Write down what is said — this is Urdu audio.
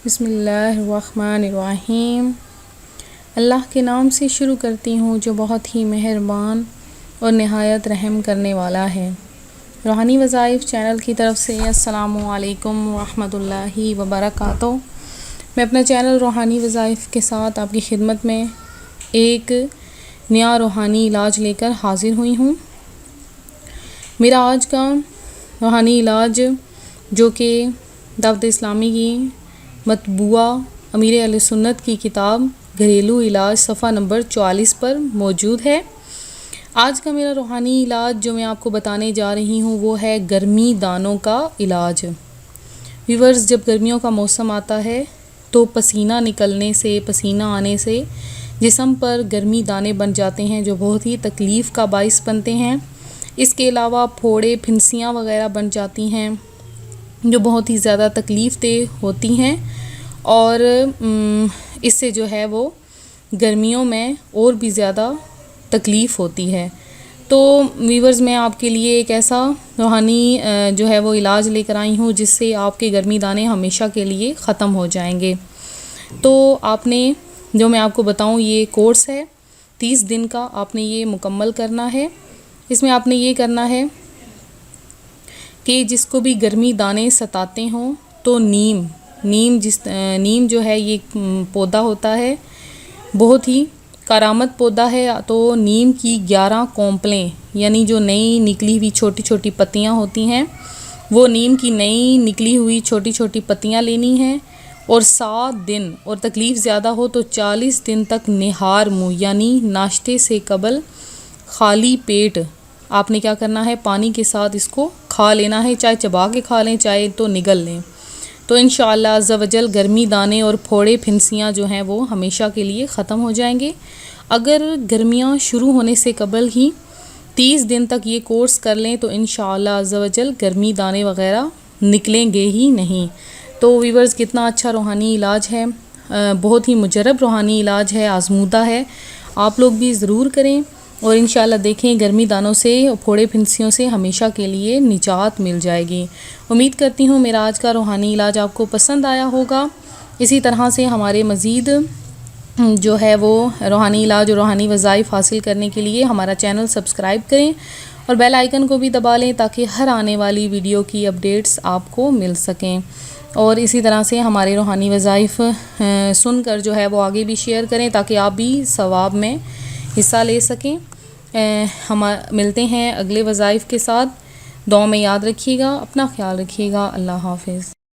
بسم اللہ الرحمن الرحیم۔ اللہ کے نام سے شروع کرتی ہوں جو بہت ہی مہربان اور نہایت رحم کرنے والا ہے۔ روحانی وظائف چینل کی طرف سے السلام علیکم ورحمۃ اللہ وبرکاتہ۔ میں اپنا چینل روحانی وظائف کے ساتھ آپ کی خدمت میں ایک نیا روحانی علاج لے کر حاضر ہوئی ہوں۔ میرا آج کا روحانی علاج جو کہ دعوت اسلامی کی مطبوعہ امیر اہل سنت کی کتاب گھریلو علاج صفحہ نمبر 44 پر موجود ہے۔ آج کا میرا روحانی علاج جو میں آپ کو بتانے جا رہی ہوں وہ ہے گرمی دانوں کا علاج۔ ویورز، جب گرمیوں کا موسم آتا ہے تو پسینہ نکلنے سے، پسینہ آنے سے جسم پر گرمی دانے بن جاتے ہیں جو بہت ہی تکلیف کا باعث بنتے ہیں۔ اس کے علاوہ پھوڑے، پھنسیاں وغیرہ بن جاتی ہیں جو بہت ہی زیادہ تکلیف دہ ہوتی ہیں، اور اس سے جو ہے وہ گرمیوں میں اور بھی زیادہ تکلیف ہوتی ہے۔ تو ویورز، میں آپ کے لیے ایک ایسا روحانی جو ہے وہ علاج لے کر آئی ہوں جس سے آپ کے گرمی دانے ہمیشہ کے لیے ختم ہو جائیں گے۔ تو آپ نے جو میں آپ کو بتاؤں یہ کورس ہے 30 دن کا، آپ نے یہ مکمل کرنا ہے۔ اس میں آپ نے یہ کرنا ہے کہ جس کو بھی گرمی دانے ستاتے ہوں تو نیم جو ہے یہ پودا ہوتا ہے، بہت ہی کارآمد پودا ہے۔ تو نیم کی 11 کونپلیں، یعنی جو نئی نکلی ہوئی چھوٹی چھوٹی پتیاں ہوتی ہیں، وہ نیم کی نئی نکلی ہوئی چھوٹی چھوٹی پتیاں لینی ہیں، اور 7 دن، اور تکلیف زیادہ ہو تو 40 دن تک نہار منہ یعنی ناشتے سے قبل خالی پیٹ آپ نے کیا کرنا ہے، پانی کے ساتھ اس کو کھا لینا ہے، چاہے چبا کے کھا لیں چاہے تو نگل لیں۔ تو انشاءاللہ عز و جل گرمی دانے اور پھوڑے پھنسیاں جو ہیں وہ ہمیشہ کے لیے ختم ہو جائیں گے۔ اگر گرمیاں شروع ہونے سے قبل ہی 30 دن تک یہ کورس کر لیں تو انشاءاللہ عز و جل گرمی دانے وغیرہ نکلیں گے ہی نہیں۔ تو ویورز، کتنا اچھا روحانی علاج ہے، بہت ہی مجرب روحانی علاج ہے، آزمودہ ہے۔ آپ لوگ بھی ضرور کریں اور انشاءاللہ دیکھیں گرمی دانوں سے، پھوڑے پھنسیوں سے ہمیشہ کے لیے نجات مل جائے گی۔ امید کرتی ہوں میرا آج کا روحانی علاج آپ کو پسند آیا ہوگا۔ اسی طرح سے ہمارے مزید جو ہے وہ روحانی علاج اور روحانی وظائف حاصل کرنے کے لیے ہمارا چینل سبسکرائب کریں اور بیل آئیکن کو بھی دبا لیں تاکہ ہر آنے والی ویڈیو کی اپڈیٹس آپ کو مل سکیں۔ اور اسی طرح سے ہمارے روحانی وظائف سن کر جو ہے وہ آگے بھی شیئر کریں تاکہ آپ بھی ثواب میں حصہ لے سکیں۔ ہم ملتے ہیں اگلے وظائف کے ساتھ۔ دعا میں یاد رکھیے گا، اپنا خیال رکھیے گا۔ اللہ حافظ۔